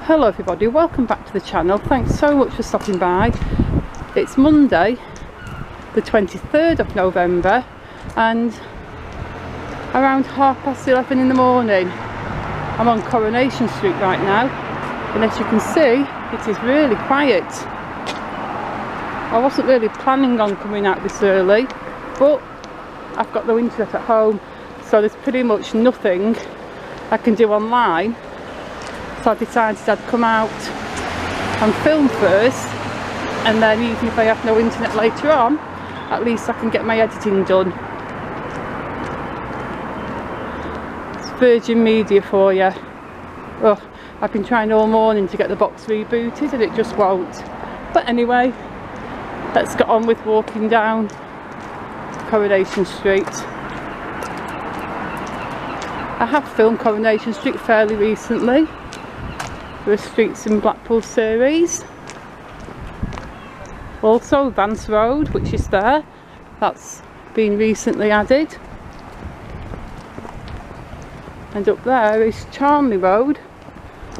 Hello everybody, welcome back to the channel. Thanks so much for stopping by. It's Monday the 23rd of November and around 11:30 in the morning. I'm on Coronation Street right now and as you can see it is really quiet. I wasn't really planning on coming out this early, but I've got no internet at home, so there's pretty much nothing I can do online. So I decided I'd come out and film first, and then even if I have no internet later on, at least I can get my editing done. It's Virgin Media for you. Oh, I've been trying all morning to get the box rebooted and it just won't. But anyway, let's get on with walking down Coronation Street. I have filmed Coronation Street fairly recently. The Streets in Blackpool series. Also Vance Road, which is there, that's been recently added. And up there is Charnley Road,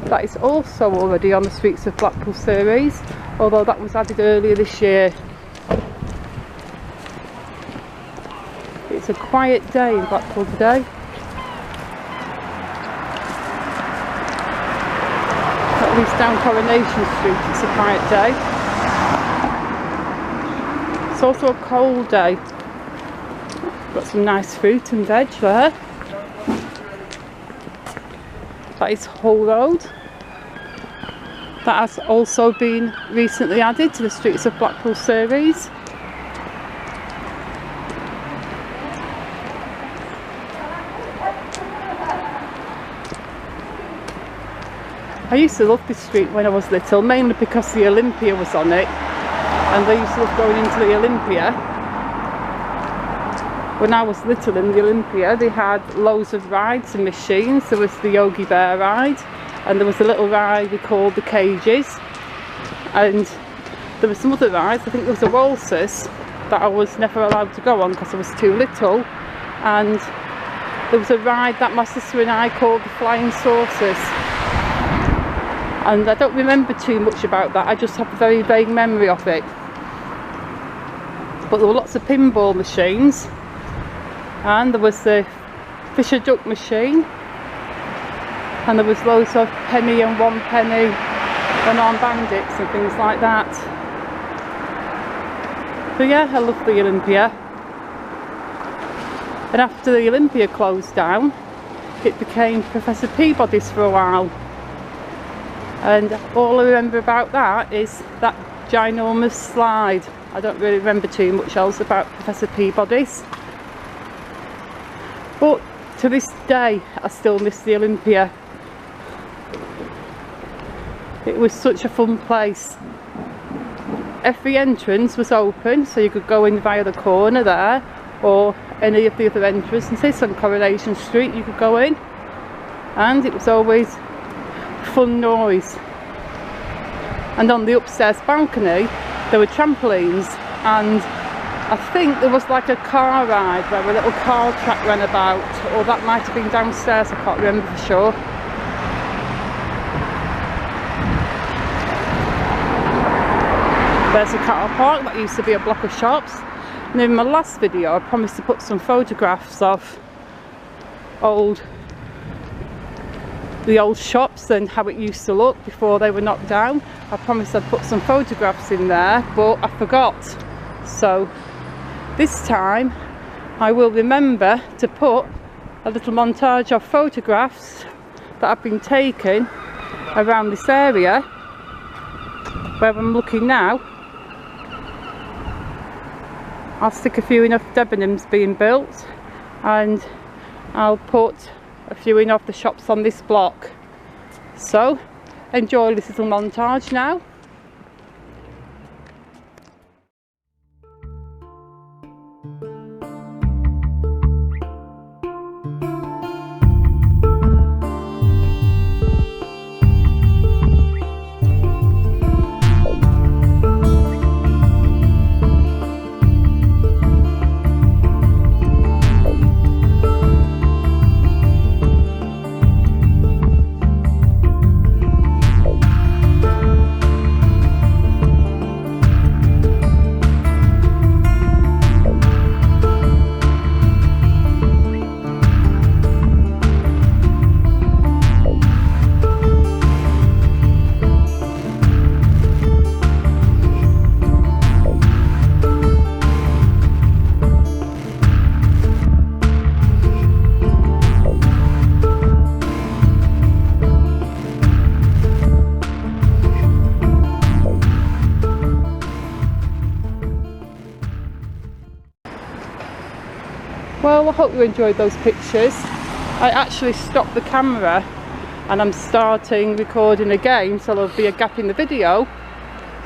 that is also already on the Streets of Blackpool series, although that was added earlier this year. It's a quiet day in Blackpool today. At least down Coronation Street it's a quiet day. It's also a cold day. Got some nice fruit and veg there. That is Hull Road. That has also been recently added to the Streets of Blackpool series. I used to love this street when I was little, mainly because the Olympia was on it, and I used to love going into the Olympia. When I was little in the Olympia, they had loads of rides and machines. There was the Yogi Bear ride, and there was a little ride we called the Cages, and there were some other rides. I think there was a waltzers that I was never allowed to go on because I was too little, and there was a ride that my sister and I called the Flying Saucers. And I don't remember too much about that, I just have a very vague memory of it. But there were lots of pinball machines, and there was the Fisher Duck machine, and there was loads of penny and one penny and armed bandits and things like that. So yeah, I love the Olympia. And after the Olympia closed down, it became Professor Peabody's for a while. And all I remember about that is that ginormous slide. I don't really remember too much else about Professor Peabody's. But to this day, I still miss the Olympia. It was such a fun place. Every entrance was open, so you could go in via the corner there, or any of the other entrances on Coronation Street you could go in. And it was always fun noise. And on the upstairs balcony there were trampolines, and I think there was like a car ride where a little car track ran about, or that might have been downstairs, I can't remember for sure. There's a car park that used to be a block of shops, and in my last video I promised to put some photographs of the old shops and how it used to look before they were knocked down. I promised I'd put some photographs in there, but I forgot. So this time I will remember to put a little montage of photographs that have been taken around this area where I'm looking now. I'll stick a few in of Debenhams being built, and I'll put a few in of the shops on this block. So enjoy this little montage now. Well, I hope you enjoyed those pictures. I actually stopped the camera and I'm starting recording again, so there'll be a gap in the video.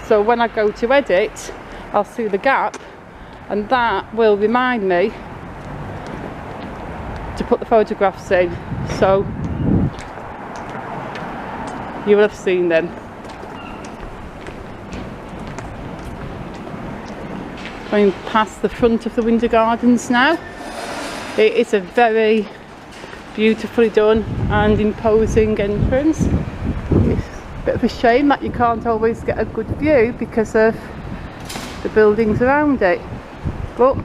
So when I go to edit, I'll see the gap, and that will remind me to put the photographs in, so you will have seen them. Going past the front of the Winter Gardens now. It is a very beautifully done and imposing entrance. It's a bit of a shame that you can't always get a good view because of the buildings around it, but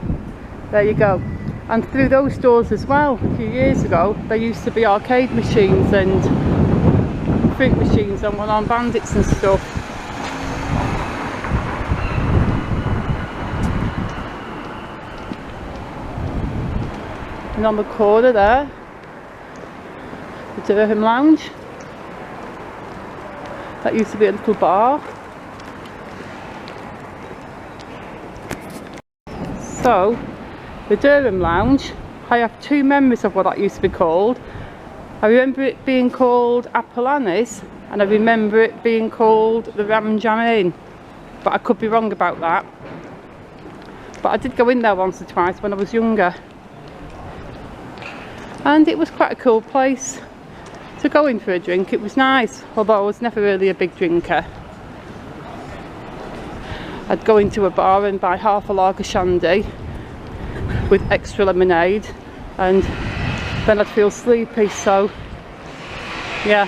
there you go. And through those doors as well, a few years ago, there used to be arcade machines and fruit machines and one-armed bandits and stuff. And on the corner there, the Durham Lounge. That used to be a little bar. So, the Durham Lounge, I have two memories of what that used to be called. I remember it being called Apple Annie's, and I remember it being called the Ram Jam Inn, but I could be wrong about that. But I did go in there once or twice when I was younger, and it was quite a cool place to go in for a drink. It was nice, although I was never really a big drinker. I'd go into a bar and buy half a lager shandy with extra lemonade, and then I'd feel sleepy, so yeah.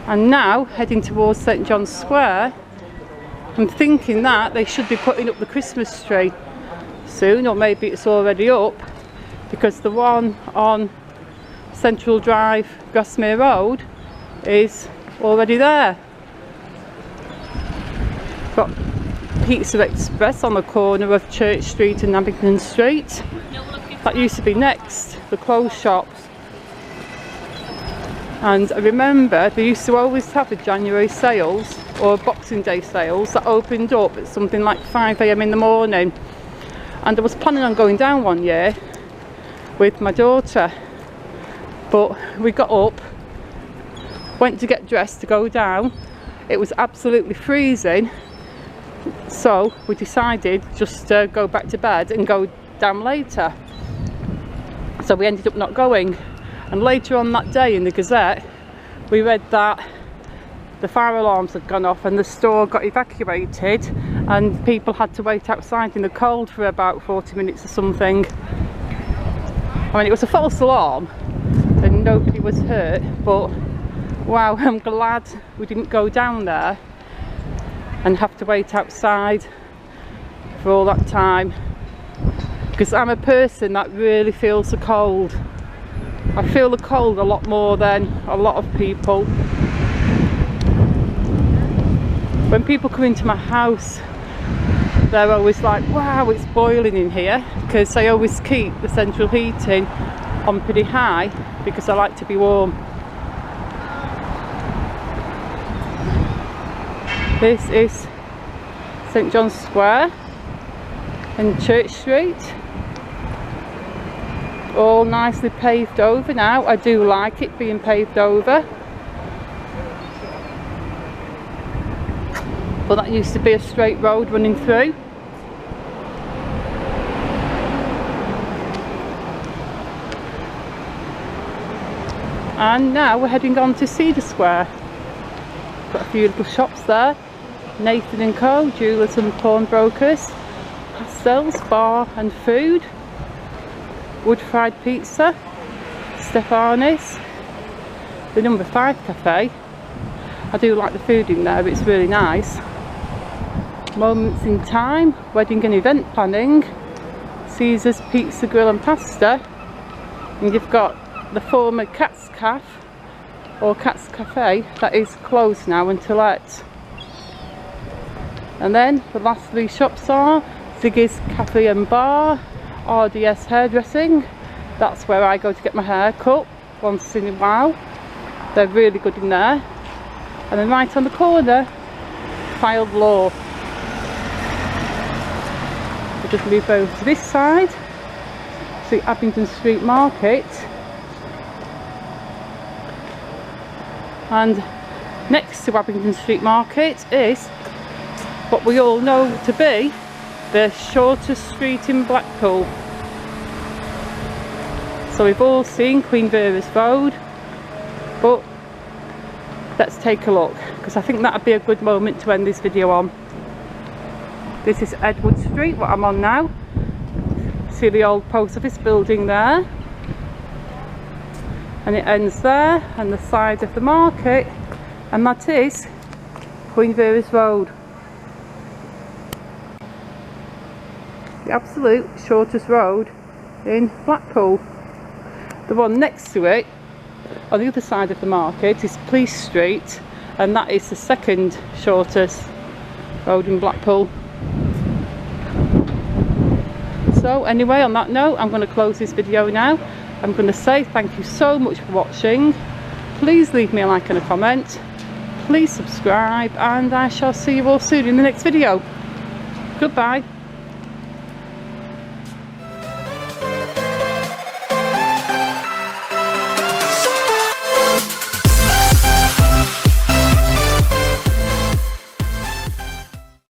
And now heading towards St John's Square, I'm thinking that they should be putting up the Christmas tree soon, or maybe it's already up, because the one on Central Drive, Grasmere Road, is already there. Got Pizza Express on the corner of Church Street and Abington Street. That used to be next, the clothes shop. And I remember they used to always have the January sales or Boxing Day sales that opened up at something like 5 AM in the morning. And I was planning on going down one year with my daughter, but we got up, went to get dressed to go down. It was absolutely freezing, so we decided just to go back to bed and go down later. So we ended up not going, and later on that day in the Gazette we read that the fire alarms had gone off and the store got evacuated and people had to wait outside in the cold for about 40 minutes or something. I mean, it was a false alarm and nobody was hurt, but wow, I'm glad we didn't go down there and have to wait outside for all that time, because I'm a person that really feels the cold. I feel the cold a lot more than a lot of people. When people come into my house, they're always like, wow, it's boiling in here, because I always keep the central heating on pretty high because I like to be warm. This is St John's Square and Church Street, all nicely paved over now. I do like it being paved over, but that used to be a straight road running through. And now we're heading on to Cedar Square. Got a few little shops there. Nathan & Co, jewellers and pawnbrokers, pastels, bar and food, wood fried pizza, Stefani's, the number 5 cafe. I do like the food in there, it's really nice. Moments in Time, wedding and event planning, Caesar's Pizza Grill and Pasta, and you've got the former Cat's Cafe or Cat's Cafe that is closed now and to let. And then the last 3 shops are Ziggy's Cafe and Bar, RDS Hairdressing, that's where I go to get my hair cut once in a while. They're really good in there. And then right on the corner, Filed Law. The just move over to this side, to Abingdon Street Market. And next to Abingdon Street Market is what we all know to be the shortest street in Blackpool. So we've all seen Queen Vera's Road, but let's take a look, because I think that would be a good moment to end this video on. This is Edward Street, what I'm on now. See the old post office building there, and it ends there, and the side of the market, and that is Queen Vera's Road. The absolute shortest road in Blackpool. The one next to it, on the other side of the market, is Police Street, and that is the second shortest road in Blackpool. So anyway, on that note, I'm going to close this video now. I'm going to say thank you so much for watching. Please leave me a like and a comment. Please subscribe, and I shall see you all soon in the next video. Goodbye.